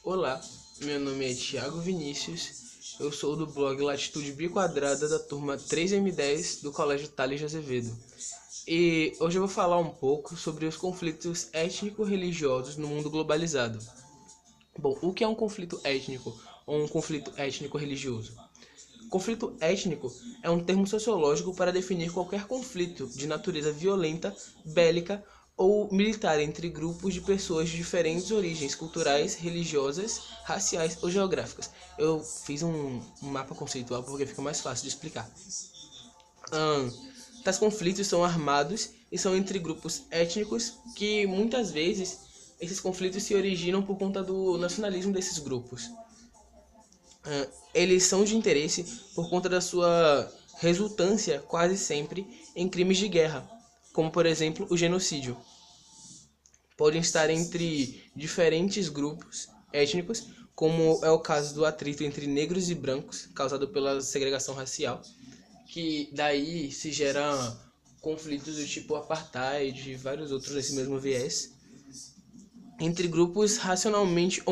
Olá, meu nome é Thiago Vinícius, eu sou do blog Latitude Biquadrada da turma 3M10 do Colégio Thales de Azevedo. E hoje eu vou falar um pouco sobre os conflitos étnico-religiosos no mundo globalizado. Bom, o que é um conflito étnico ou um conflito étnico-religioso? Conflito étnico é um termo sociológico para definir qualquer conflito de natureza violenta, bélica ou militar entre grupos de pessoas de diferentes origens culturais, religiosas, raciais ou geográficas. Eu fiz um mapa conceitual porque fica mais fácil de explicar. Tais conflitos são armados e são entre grupos étnicos que muitas vezes esses conflitos se originam por conta do nacionalismo desses grupos. Eles são de interesse por conta da sua resultância quase sempre em crimes de guerra, como por exemplo o genocídio. Podem estar entre diferentes grupos étnicos, como é o caso do atrito entre negros e brancos, causado pela segregação racial, que daí se gera conflitos do tipo apartheid e vários outros nesse mesmo viés, entre grupos racialmente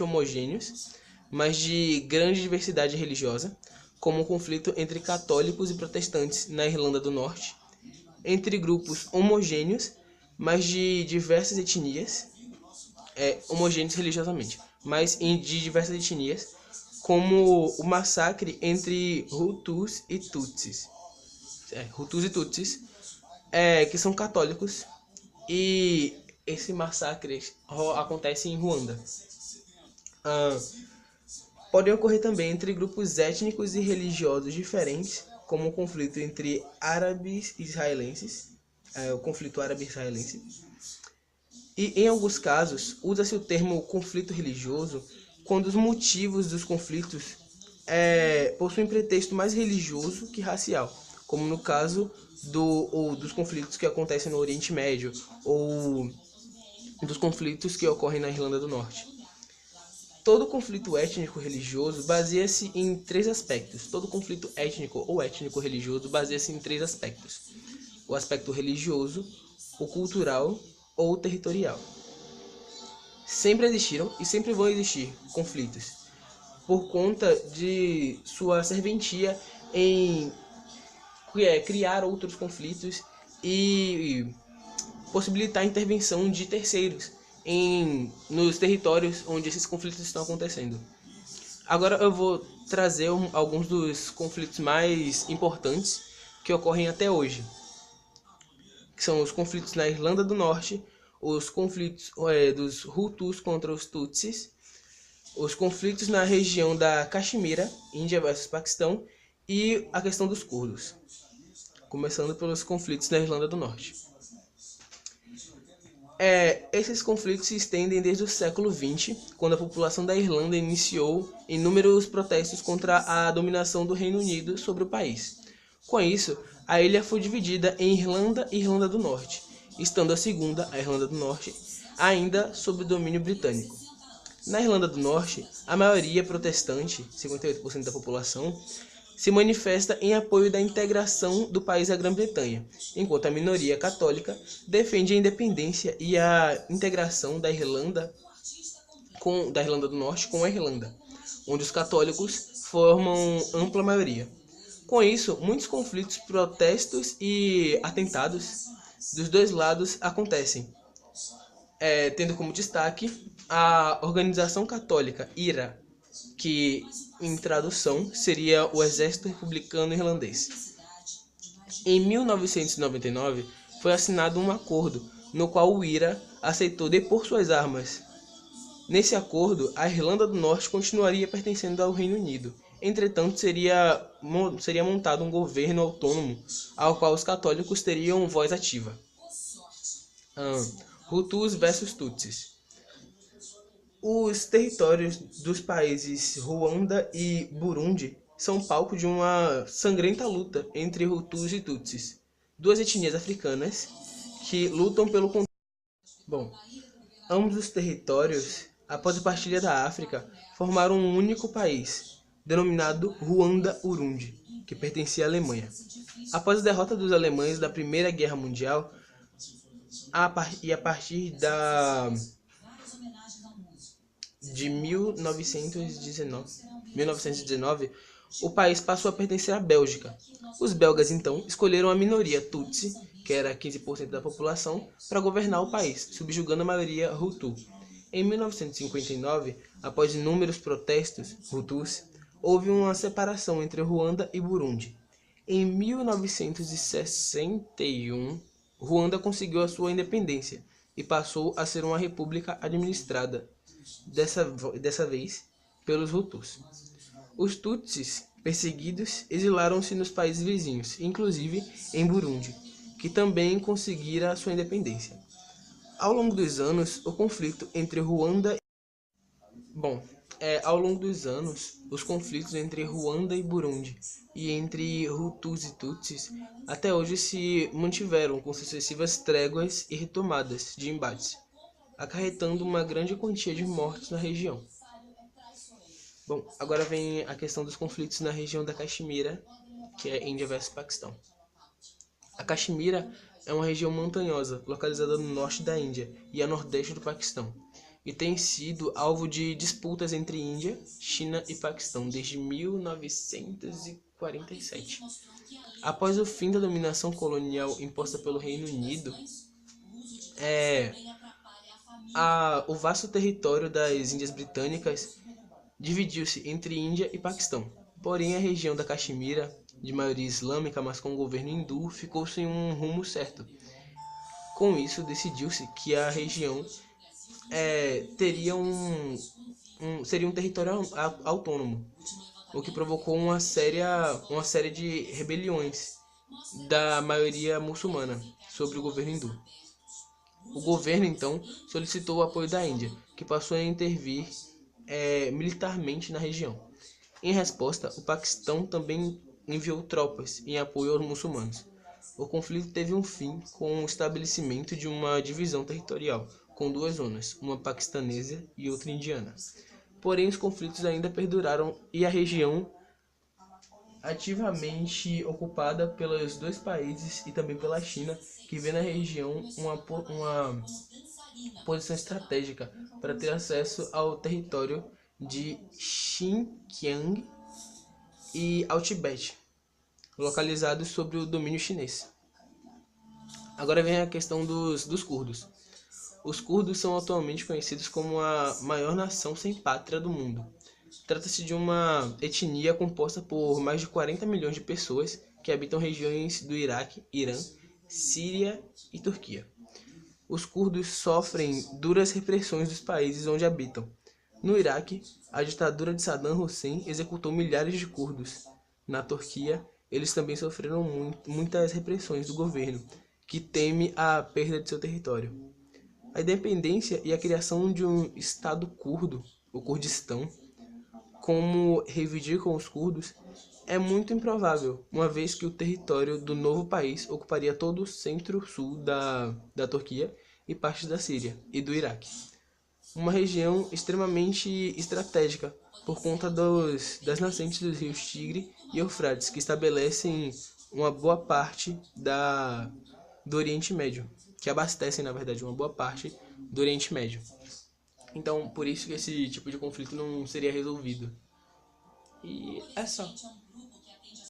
homogêneos, mas de grande diversidade religiosa, como o conflito entre católicos e protestantes na Irlanda do Norte, entre grupos homogêneos, mas de diversas etnias, homogêneos religiosamente, mas de diversas etnias, como o massacre entre Hutus e Tutsis. Hutus e Tutsis, que são católicos, e esse massacre acontece em Ruanda. Podem ocorrer também entre grupos étnicos e religiosos diferentes, como o conflito entre árabes e israelenses, o conflito árabe-israelense. E em alguns casos, usa-se o termo conflito religioso quando os motivos dos conflitos possuem pretexto mais religioso que racial, como no caso dos conflitos que acontecem no Oriente Médio ou dos conflitos que ocorrem na Irlanda do Norte. Todo conflito étnico-religioso baseia-se em três aspectos. Todo conflito étnico ou étnico-religioso baseia-se em três aspectos: o aspecto religioso, o cultural ou o territorial. Sempre existiram e sempre vão existir conflitos, por conta de sua serventia em criar outros conflitos e possibilitar a intervenção de terceiros nos territórios onde esses conflitos estão acontecendo. Agora eu vou trazer alguns dos conflitos mais importantes que ocorrem até hoje, que são os conflitos na Irlanda do Norte, os conflitos dos Hutus contra os Tutsis, os conflitos na região da Caxemira, Índia versus Paquistão, e a questão dos curdos, começando pelos conflitos na Irlanda do Norte. Esses conflitos se estendem desde o século XX, quando a população da Irlanda iniciou inúmeros protestos contra a dominação do Reino Unido sobre o país. Com isso, a ilha foi dividida em Irlanda e Irlanda do Norte, estando a segunda, a Irlanda do Norte, ainda sob domínio britânico. Na Irlanda do Norte, a maioria protestante, 58% da população, se manifesta em apoio da integração do país à Grã-Bretanha, enquanto a minoria católica defende a independência e a integração da Irlanda do Norte com a Irlanda, onde os católicos formam ampla maioria. Com isso, muitos conflitos, protestos e atentados dos dois lados acontecem, tendo como destaque a organização católica IRA, que em tradução seria o Exército Republicano Irlandês. Em 1999, foi assinado um acordo no qual o IRA aceitou depor suas armas. Nesse acordo, a Irlanda do Norte continuaria pertencendo ao Reino Unido. Entretanto, seria montado um governo autônomo ao qual os católicos teriam voz ativa. Hutus versus Tutsis. Os territórios dos países Ruanda e Burundi são palco de uma sangrenta luta entre Hutus e Tutsis, duas etnias africanas que lutam pelo controle. Bom, ambos os territórios, após a partilha da África, formaram um único país, denominado Ruanda-Urundi, que pertencia à Alemanha. Após a derrota dos alemães da Primeira Guerra Mundial, a partir de 1919, o país passou a pertencer à Bélgica. Os belgas, então, escolheram a minoria Tutsi, que era 15% da população, para governar o país, subjugando a maioria Hutu. Em 1959, após inúmeros protestos Hutus, houve uma separação entre Ruanda e Burundi. Em 1961, Ruanda conseguiu a sua independência e passou a ser uma república administrada, dessa vez, pelos Hutus. Os Tutsis perseguidos exilaram-se nos países vizinhos, inclusive em Burundi, que também conseguira sua independência. Ao longo dos anos, o conflito entre Ruanda Ao longo dos anos, os conflitos entre Ruanda e Burundi e entre Hutus e Tutsis até hoje se mantiveram com sucessivas tréguas e retomadas de embates, acarretando uma grande quantia de mortes na região. Agora vem a questão dos conflitos na região da Caxemira, que é Índia versus Paquistão. A Caxemira é uma região montanhosa, localizada no norte da Índia e a nordeste do Paquistão, e tem sido alvo de disputas entre Índia, China e Paquistão desde 1947. Após o fim da dominação colonial imposta pelo Reino Unido, o vasto território das Índias Britânicas dividiu-se entre Índia e Paquistão. Porém, a região da Caxemira, de maioria islâmica, mas com governo hindu, ficou sem um rumo certo. Com isso, decidiu-se que a região seria um território autônomo, o que provocou uma série de rebeliões da maioria muçulmana sobre o governo hindu. O governo, então, solicitou o apoio da Índia, que passou a intervir militarmente na região. Em resposta, o Paquistão também enviou tropas em apoio aos muçulmanos. O conflito teve um fim com o estabelecimento de uma divisão territorial, com duas zonas, uma paquistanesa e outra indiana. Porém, os conflitos ainda perduraram e a região, ativamente ocupada pelos dois países e também pela China, que vê na região uma posição estratégica para ter acesso ao território de Xinjiang e ao Tibete, localizados sob o domínio chinês. Agora vem a questão dos curdos. Os curdos são atualmente conhecidos como a maior nação sem pátria do mundo. Trata-se de uma etnia composta por mais de 40 milhões de pessoas que habitam regiões do Iraque, Irã, Síria e Turquia. Os curdos sofrem duras repressões dos países onde habitam. No Iraque, a ditadura de Saddam Hussein executou milhares de curdos. Na Turquia, eles também sofreram muitas repressões do governo, que teme a perda de seu território. A independência e a criação de um Estado curdo, o Kurdistão, como reivindicam os curdos, é muito improvável, uma vez que o território do novo país ocuparia todo o centro-sul da Turquia e parte da Síria e do Iraque. Uma região extremamente estratégica por conta das nascentes dos rios Tigre e Eufrates, que estabelecem uma boa parte do Oriente Médio, que abastecem, na verdade, uma boa parte do Oriente Médio. Então, por isso que esse tipo de conflito não seria resolvido. E é só.